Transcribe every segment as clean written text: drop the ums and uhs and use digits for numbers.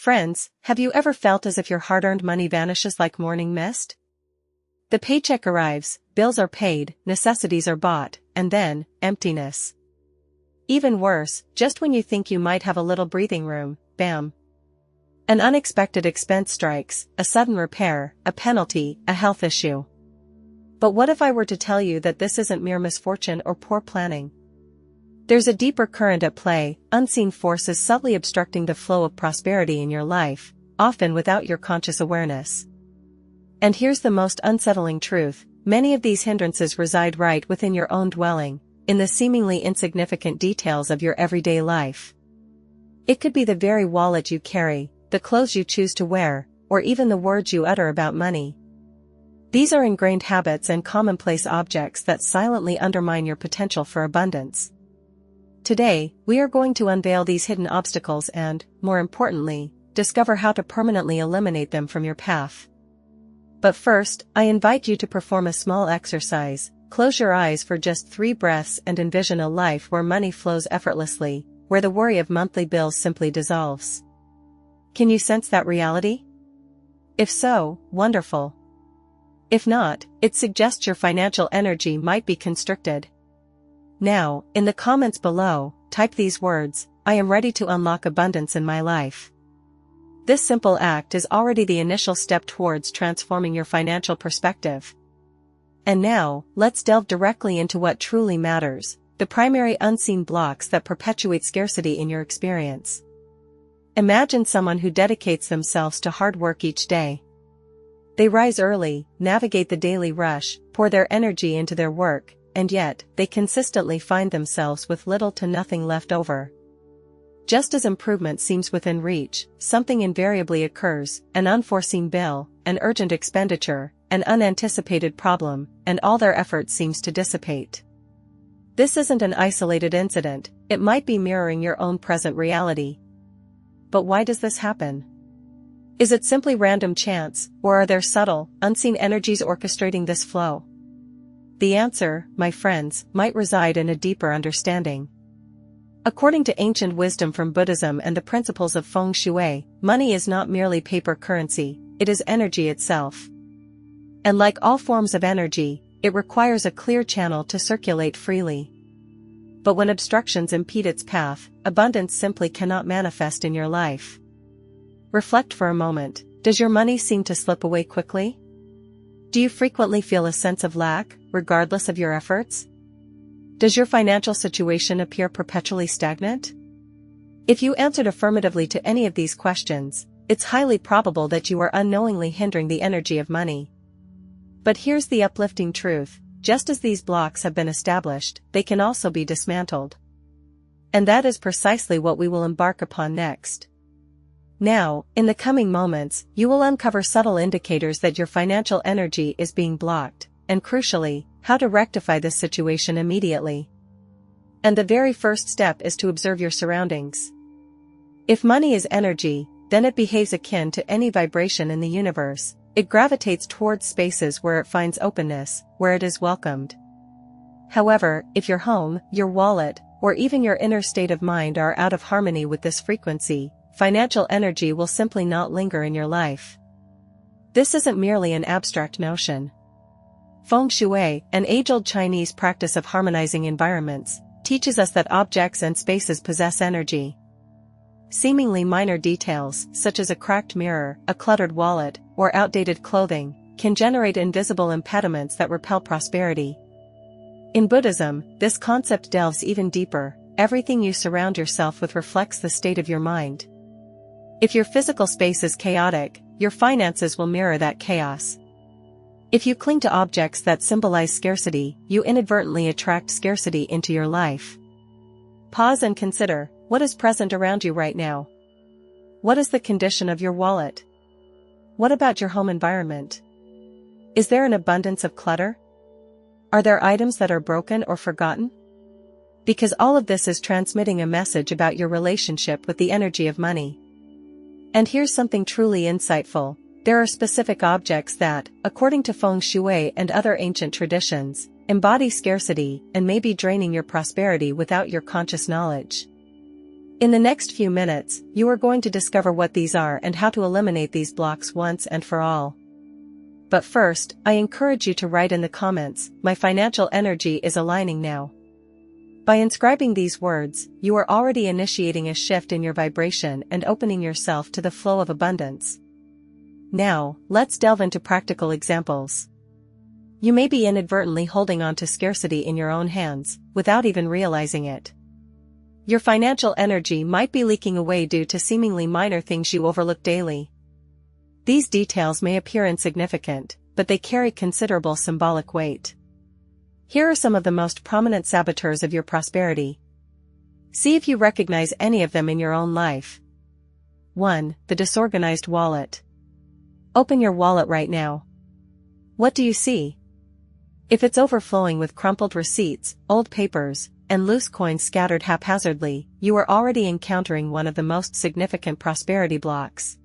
Friends, have you ever felt as if your hard-earned money vanishes like morning mist? The paycheck arrives, bills are paid, necessities are bought, and then, emptiness. Even worse, just when you think you might have a little breathing room, bam. An unexpected expense strikes, a sudden repair, a penalty, a health issue. But what if I were to tell you that this isn't mere misfortune or poor planning? There's a deeper current at play, unseen forces subtly obstructing the flow of prosperity in your life, often without your conscious awareness. And here's the most unsettling truth: many of these hindrances reside right within your own dwelling, in the seemingly insignificant details of your everyday life. It could be the very wallet you carry, the clothes you choose to wear, or even the words you utter about money. These are ingrained habits and commonplace objects that silently undermine your potential for abundance. Today, we are going to unveil these hidden obstacles and, more importantly, discover how to permanently eliminate them from your path. But first, I invite you to perform a small exercise. Close your eyes for just 3 breaths and envision a life where money flows effortlessly, where the worry of monthly bills simply dissolves. Can you sense that reality? If so, wonderful. If not, it suggests your financial energy might be constricted. Now, in the comments below, type these words: I am ready to unlock abundance in my life. This simple act is already the initial step towards transforming your financial perspective. And now, let's delve directly into what truly matters: the primary unseen blocks that perpetuate scarcity in your experience. Imagine someone who dedicates themselves to hard work each day. They rise early, navigate the daily rush, pour their energy into their work, and yet, they consistently find themselves with little to nothing left over. Just as improvement seems within reach, something invariably occurs: an unforeseen bill, an urgent expenditure, an unanticipated problem, and all their effort seems to dissipate. This isn't an isolated incident, it might be mirroring your own present reality. But why does this happen? Is it simply random chance, or are there subtle, unseen energies orchestrating this flow? The answer, my friends, might reside in a deeper understanding. According to ancient wisdom from Buddhism and the principles of feng shui, money is not merely paper currency, it is energy itself. And like all forms of energy, it requires a clear channel to circulate freely. But when obstructions impede its path, abundance simply cannot manifest in your life. Reflect for a moment: does your money seem to slip away quickly? Do you frequently feel a sense of lack, regardless of your efforts? Does your financial situation appear perpetually stagnant? If you answered affirmatively to any of these questions, it's highly probable that you are unknowingly hindering the energy of money. But here's the uplifting truth: just as these blocks have been established, they can also be dismantled. And that is precisely what we will embark upon next. Now, in the coming moments, you will uncover subtle indicators that your financial energy is being blocked, and crucially, how to rectify this situation immediately. And the very first step is to observe your surroundings. If money is energy, then it behaves akin to any vibration in the universe. It gravitates towards spaces where it finds openness, where it is welcomed. However, if your home, your wallet, or even your inner state of mind are out of harmony with this frequency, financial energy will simply not linger in your life. This isn't merely an abstract notion. Feng shui, an age-old Chinese practice of harmonizing environments, teaches us that objects and spaces possess energy. Seemingly minor details, such as a cracked mirror, a cluttered wallet, or outdated clothing, can generate invisible impediments that repel prosperity. In Buddhism, this concept delves even deeper: everything you surround yourself with reflects the state of your mind. If your physical space is chaotic, your finances will mirror that chaos. If you cling to objects that symbolize scarcity, you inadvertently attract scarcity into your life. Pause and consider: what is present around you right now? What is the condition of your wallet? What about your home environment? Is there an abundance of clutter? Are there items that are broken or forgotten? Because all of this is transmitting a message about your relationship with the energy of money. And here's something truly insightful: there are specific objects that, according to feng shui and other ancient traditions, embody scarcity and may be draining your prosperity without your conscious knowledge. In the next few minutes, you are going to discover what these are and how to eliminate these blocks once and for all. But first, I encourage you to write in the comments, "My financial energy is aligning now." By inscribing these words, you are already initiating a shift in your vibration and opening yourself to the flow of abundance. Now, let's delve into practical examples. You may be inadvertently holding on to scarcity in your own hands, without even realizing it. Your financial energy might be leaking away due to seemingly minor things you overlook daily. These details may appear insignificant, but they carry considerable symbolic weight. Here are some of the most prominent saboteurs of your prosperity. See if you recognize any of them in your own life. 1. The disorganized wallet. Open your wallet right now. What do you see? If it's overflowing with crumpled receipts, old papers, and loose coins scattered haphazardly, you are already encountering one of the most significant prosperity blocks.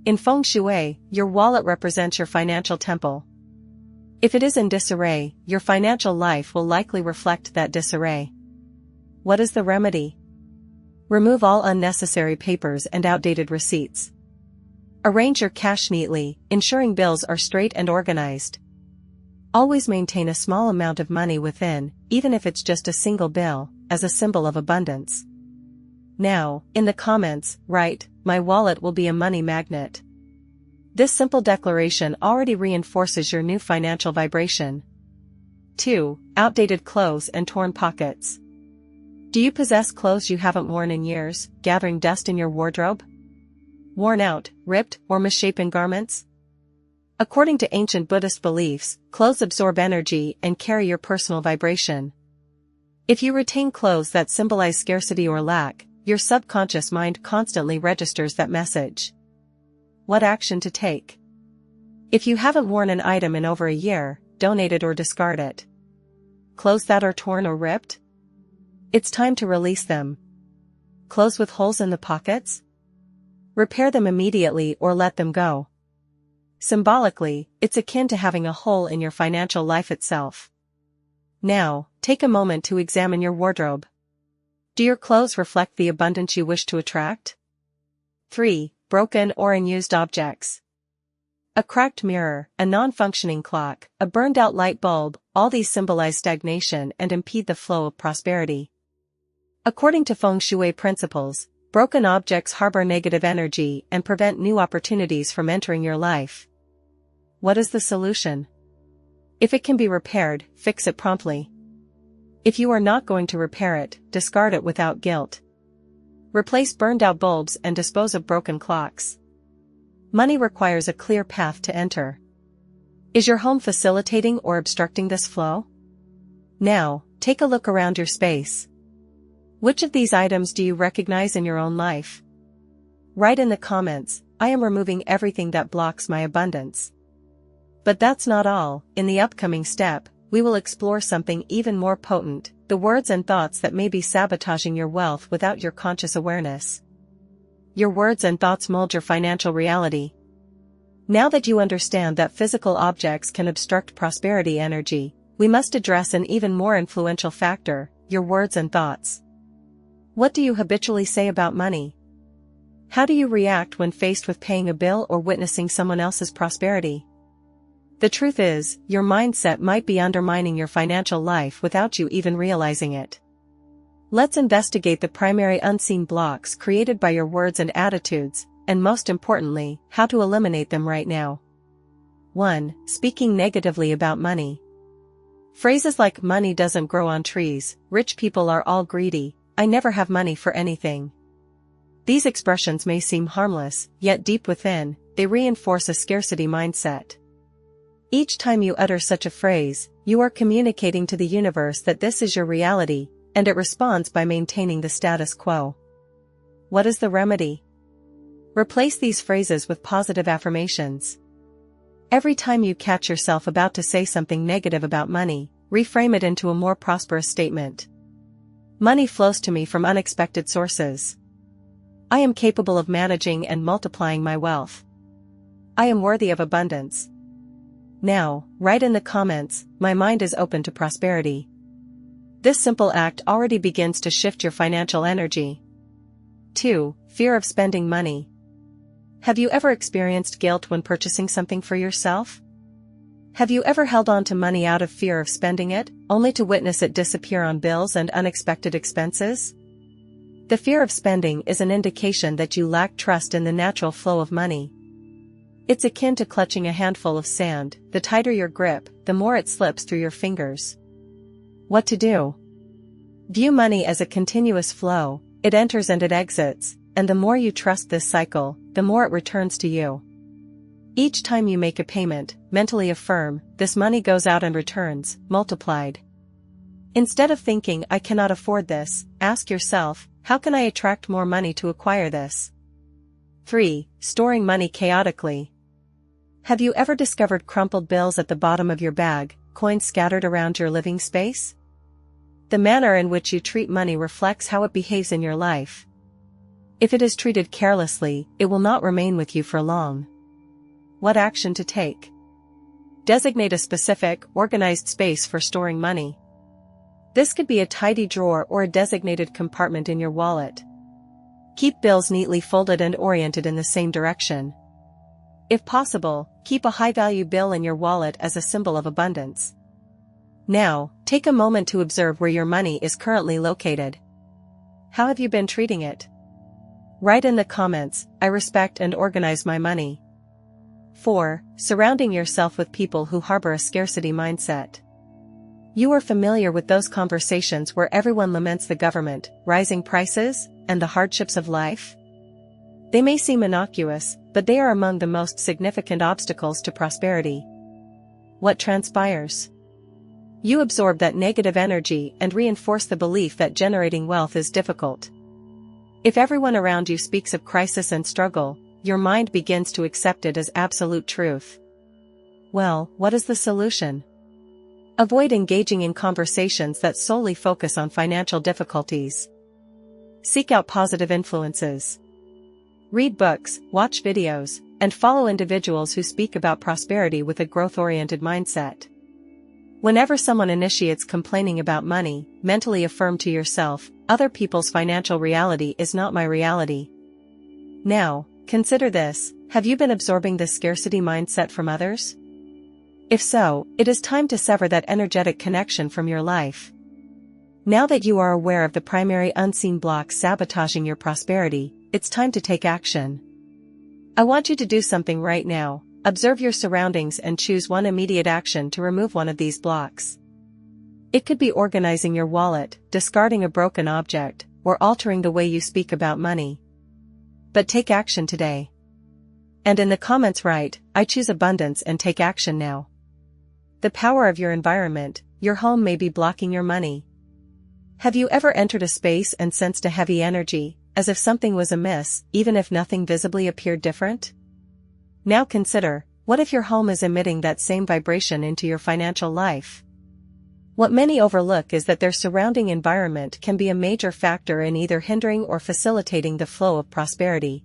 In feng shui, your wallet represents your financial temple. If it is in disarray, your financial life will likely reflect that disarray. What is the remedy? Remove all unnecessary papers and outdated receipts. Arrange your cash neatly, ensuring bills are straight and organized. Always maintain a small amount of money within, even if it's just a single bill, as a symbol of abundance. Now, in the comments, write, "My wallet will be a money magnet." This simple declaration already reinforces your new financial vibration. 2. Outdated clothes and torn pockets. Do you possess clothes you haven't worn in years, gathering dust in your wardrobe? Worn out, ripped, or misshapen garments? According to ancient Buddhist beliefs, clothes absorb energy and carry your personal vibration. If you retain clothes that symbolize scarcity or lack, your subconscious mind constantly registers that message. What action to take? If you haven't worn an item in over a year, donate it or discard it. Clothes that are torn or ripped? It's time to release them. Clothes with holes in the pockets? Repair them immediately or let them go. Symbolically, it's akin to having a hole in your financial life itself. Now, take a moment to examine your wardrobe. Do your clothes reflect the abundance you wish to attract? 3. Broken or unused objects. A cracked mirror, a non-functioning clock, a burned-out light bulb, all these symbolize stagnation and impede the flow of prosperity. According to feng shui principles, broken objects harbor negative energy and prevent new opportunities from entering your life. What is the solution? If it can be repaired, fix it promptly. If you are not going to repair it, discard it without guilt. Replace burned-out bulbs and dispose of broken clocks. Money requires a clear path to enter. Is your home facilitating or obstructing this flow? Now, take a look around your space. Which of these items do you recognize in your own life? Write in the comments, "I am removing everything that blocks my abundance." But that's not all. In the upcoming step, we will explore something even more potent, the words and thoughts that may be sabotaging your wealth without your conscious awareness. Your words and thoughts mold your financial reality. Now that you understand that physical objects can obstruct prosperity energy, we must address an even more influential factor, your words and thoughts. What do you habitually say about money? How do you react when faced with paying a bill or witnessing someone else's prosperity? The truth is, your mindset might be undermining your financial life without you even realizing it. Let's investigate the primary unseen blocks created by your words and attitudes, and most importantly, how to eliminate them right now. 1. Speaking negatively about money. Phrases like "money doesn't grow on trees," "rich people are all greedy," "I never have money for anything." These expressions may seem harmless, yet deep within, they reinforce a scarcity mindset. Each time you utter such a phrase, you are communicating to the universe that this is your reality, and it responds by maintaining the status quo. What is the remedy? Replace these phrases with positive affirmations. Every time you catch yourself about to say something negative about money, reframe it into a more prosperous statement. Money flows to me from unexpected sources. I am capable of managing and multiplying my wealth. I am worthy of abundance. Now, write in the comments, "My mind is open to prosperity." This simple act already begins to shift your financial energy. 2. Fear of spending money. Have you ever experienced guilt when purchasing something for yourself? Have you ever held on to money out of fear of spending it, only to witness it disappear on bills and unexpected expenses? The fear of spending is an indication that you lack trust in the natural flow of money. It's akin to clutching a handful of sand. The tighter your grip, the more it slips through your fingers. What to do? View money as a continuous flow. It enters and it exits, and the more you trust this cycle, the more it returns to you. Each time you make a payment, mentally affirm, this money goes out and returns, multiplied. Instead of thinking, I cannot afford this, ask yourself, how can I attract more money to acquire this? 3. Storing money chaotically. Have you ever discovered crumpled bills at the bottom of your bag, coins scattered around your living space? The manner in which you treat money reflects how it behaves in your life. If it is treated carelessly, it will not remain with you for long. What action to take? Designate a specific, organized space for storing money. This could be a tidy drawer or a designated compartment in your wallet. Keep bills neatly folded and oriented in the same direction. If possible, keep a high-value bill in your wallet as a symbol of abundance. Now, take a moment to observe where your money is currently located. How have you been treating it? Write in the comments, I respect and organize my money. 4. Surrounding yourself with people who harbor a scarcity mindset. You are familiar with those conversations where everyone laments the government, rising prices, and the hardships of life? They may seem innocuous, but they are among the most significant obstacles to prosperity. What transpires? You absorb that negative energy and reinforce the belief that generating wealth is difficult. If everyone around you speaks of crisis and struggle, your mind begins to accept it as absolute truth. Well, what is the solution? Avoid engaging in conversations that solely focus on financial difficulties. Seek out positive influences. Read books, watch videos, and follow individuals who speak about prosperity with a growth-oriented mindset. Whenever someone initiates complaining about money, mentally affirm to yourself, other people's financial reality is not my reality. Now, consider this, have you been absorbing this scarcity mindset from others? If so, it is time to sever that energetic connection from your life. Now that you are aware of the primary unseen blocks sabotaging your prosperity, it's time to take action. I want you to do something right now. Observe your surroundings and choose one immediate action to remove one of these blocks. It could be organizing your wallet, discarding a broken object, or altering the way you speak about money. But take action today. And in the comments write, I choose abundance and take action now. The power of your environment, your home may be blocking your money. Have you ever entered a space and sensed a heavy energy, as if something was amiss, even if nothing visibly appeared different? Now consider, what if your home is emitting that same vibration into your financial life? What many overlook is that their surrounding environment can be a major factor in either hindering or facilitating the flow of prosperity.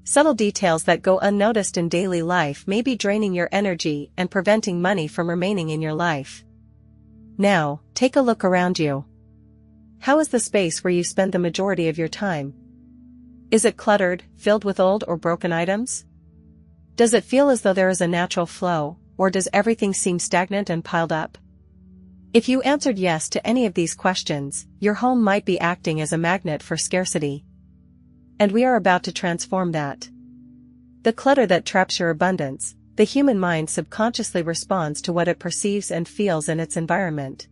Subtle details that go unnoticed in daily life may be draining your energy and preventing money from remaining in your life. Now, take a look around you. How is the space where you spend the majority of your time? Is it cluttered, filled with old or broken items? Does it feel as though there is a natural flow, or does everything seem stagnant and piled up? If you answered yes to any of these questions, your home might be acting as a magnet for scarcity. And we are about to transform that. The clutter that traps your abundance, the human mind subconsciously responds to what it perceives and feels in its environment.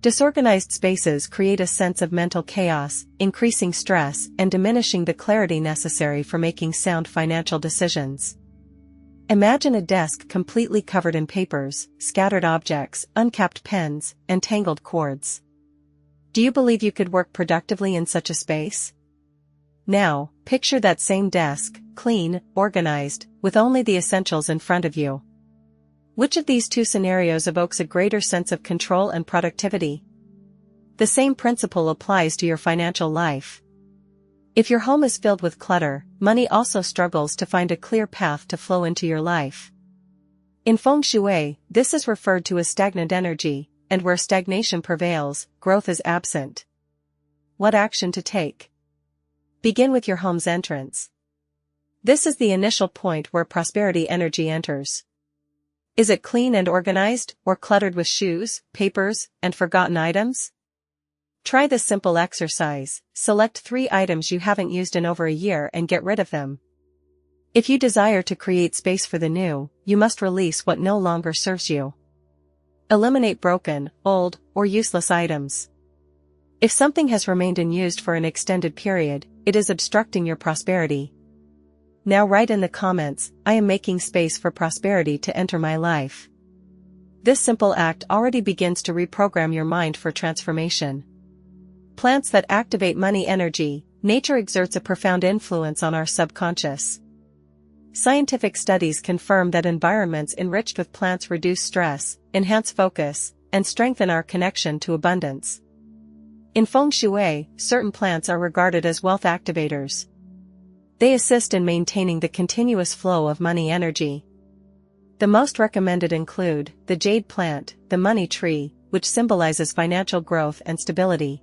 Disorganized spaces create a sense of mental chaos, increasing stress and diminishing the clarity necessary for making sound financial decisions. Imagine a desk completely covered in papers, scattered objects, uncapped pens, and tangled cords. Do you believe you could work productively in such a space? Now, picture that same desk, clean, organized, with only the essentials in front of you. Which of these two scenarios evokes a greater sense of control and productivity? The same principle applies to your financial life. If your home is filled with clutter, money also struggles to find a clear path to flow into your life. In feng shui, this is referred to as stagnant energy, and where stagnation prevails, growth is absent. What action to take? Begin with your home's entrance. This is the initial point where prosperity energy enters. Is it clean and organized, or cluttered with shoes, papers, and forgotten items? Try this simple exercise. Select 3 items you haven't used in over a year and get rid of them. If you desire to create space for the new, you must release what no longer serves you. Eliminate broken, old, or useless items. If something has remained unused for an extended period, it is obstructing your prosperity. Now write in the comments, "I am making space for prosperity to enter my life." This simple act already begins to reprogram your mind for transformation. Plants that activate money energy. Nature exerts a profound influence on our subconscious. Scientific studies confirm that environments enriched with plants reduce stress, enhance focus, and strengthen our connection to abundance. In feng shui, certain plants are regarded as wealth activators. They assist in maintaining the continuous flow of money energy. The most recommended include the jade plant, the money tree, which symbolizes financial growth and stability.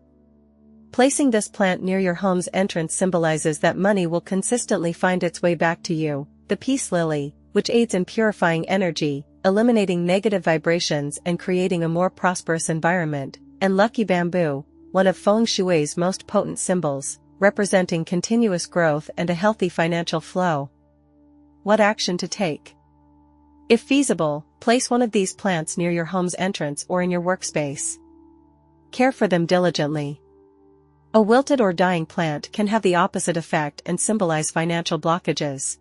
Placing this plant near your home's entrance symbolizes that money will consistently find its way back to you. The peace lily, which aids in purifying energy, eliminating negative vibrations and creating a more prosperous environment, and lucky bamboo, one of feng shui's most potent symbols, representing continuous growth and a healthy financial flow. What action to take? If feasible, place one of these plants near your home's entrance or in your workspace. Care for them diligently. A wilted or dying plant can have the opposite effect and symbolize financial blockages.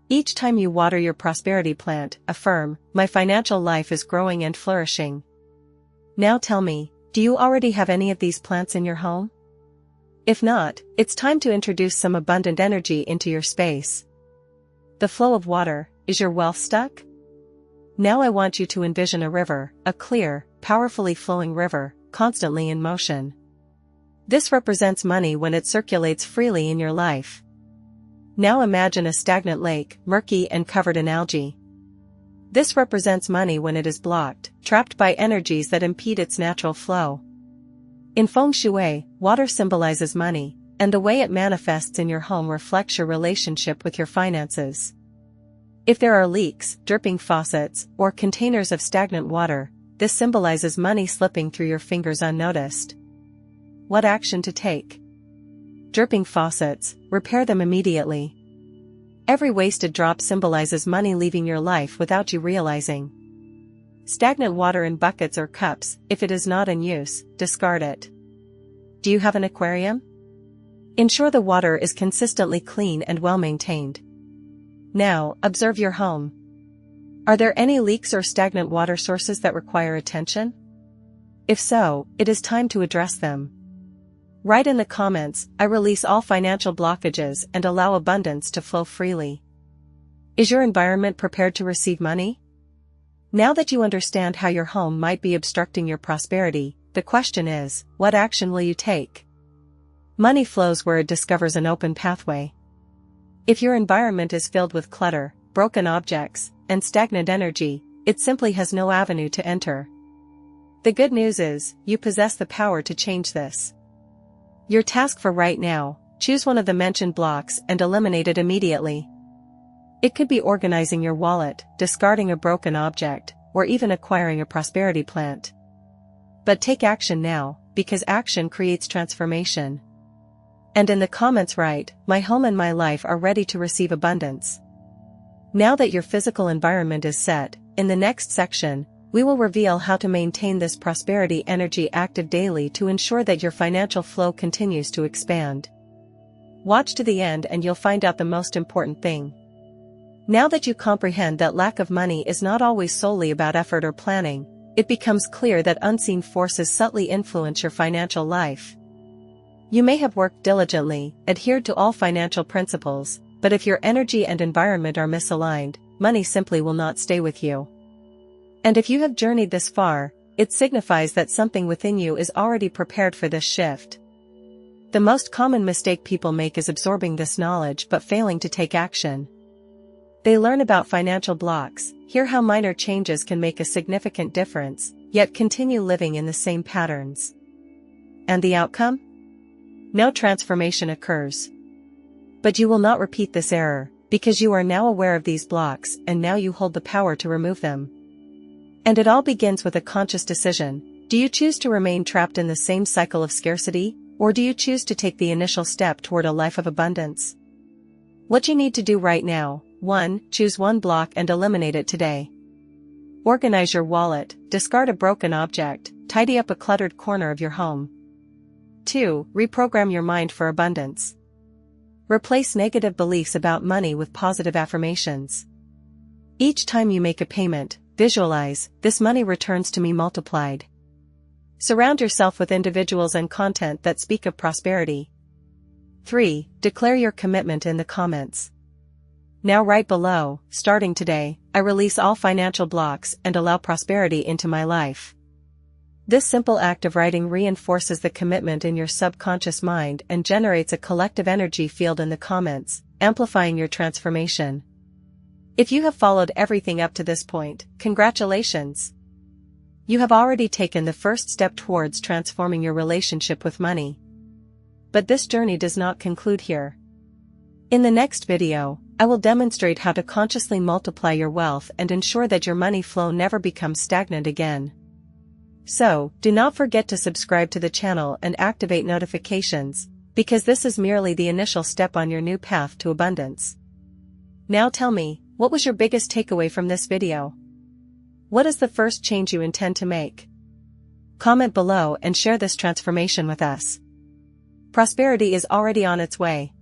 Each time you water your prosperity plant, affirm, "My financial life is growing and flourishing." Now tell me, do you already have any of these plants in your home? If not, it's time to introduce some abundant energy into your space. The flow of water. Is your wealth stuck? Now I want you to envision a river, a clear, powerfully flowing river, constantly in motion. This represents money when it circulates freely in your life. Now imagine a stagnant lake, murky and covered in algae. This represents money when it is blocked, trapped by energies that impede its natural flow. In feng shui, water symbolizes money, and the way it manifests in your home reflects your relationship with your finances. If there are leaks, dripping faucets, or containers of stagnant water, this symbolizes money slipping through your fingers unnoticed. What action to take? Dripping faucets, repair them immediately. Every wasted drop symbolizes money leaving your life without you realizing. Stagnant water in buckets or cups, if it is not in use, discard it. Do you have an aquarium? Ensure the water is consistently clean and well maintained. Now, observe your home. Are there any leaks or stagnant water sources that require attention? If so, it is time to address them. Write in the comments, "I release all financial blockages and allow abundance to flow freely." Is your environment prepared to receive money? Now that you understand how your home might be obstructing your prosperity, the question is, what action will you take? Money flows where it discovers an open pathway. If your environment is filled with clutter, broken objects, and stagnant energy, it simply has no avenue to enter. The good news is, you possess the power to change this. Your task for right now, choose one of the mentioned blocks and eliminate it immediately. It could be organizing your wallet, discarding a broken object, or even acquiring a prosperity plant. But take action now, because action creates transformation. And in the comments write, "My home and my life are ready to receive abundance." Now that your physical environment is set, in the next section, we will reveal how to maintain this prosperity energy active daily to ensure that your financial flow continues to expand. Watch to the end and you'll find out the most important thing. Now that you comprehend that lack of money is not always solely about effort or planning, it becomes clear that unseen forces subtly influence your financial life. You may have worked diligently, adhered to all financial principles, but if your energy and environment are misaligned, money simply will not stay with you. And if you have journeyed this far, it signifies that something within you is already prepared for this shift. The most common mistake people make is absorbing this knowledge but failing to take action. They learn about financial blocks, hear how minor changes can make a significant difference, yet continue living in the same patterns. And the outcome? No transformation occurs. But you will not repeat this error, because you are now aware of these blocks and now you hold the power to remove them. And it all begins with a conscious decision. Do you choose to remain trapped in the same cycle of scarcity, or do you choose to take the initial step toward a life of abundance? What you need to do right now: 1. Choose one block and eliminate it today. Organize your wallet, discard a broken object, tidy up a cluttered corner of your home. 2. Reprogram your mind for abundance. Replace negative beliefs about money with positive affirmations. Each time you make a payment, visualize, "This money returns to me multiplied." Surround yourself with individuals and content that speak of prosperity. 3. Declare your commitment in the comments. Now write below, "Starting today, I release all financial blocks and allow prosperity into my life." This simple act of writing reinforces the commitment in your subconscious mind and generates a collective energy field in the comments, amplifying your transformation. If you have followed everything up to this point, congratulations! You have already taken the first step towards transforming your relationship with money. But this journey does not conclude here. In the next video, I will demonstrate how to consciously multiply your wealth and ensure that your money flow never becomes stagnant again. So, do not forget to subscribe to the channel and activate notifications, because this is merely the initial step on your new path to abundance. Now tell me, what was your biggest takeaway from this video? What is the first change you intend to make? Comment below and share this transformation with us. Prosperity is already on its way.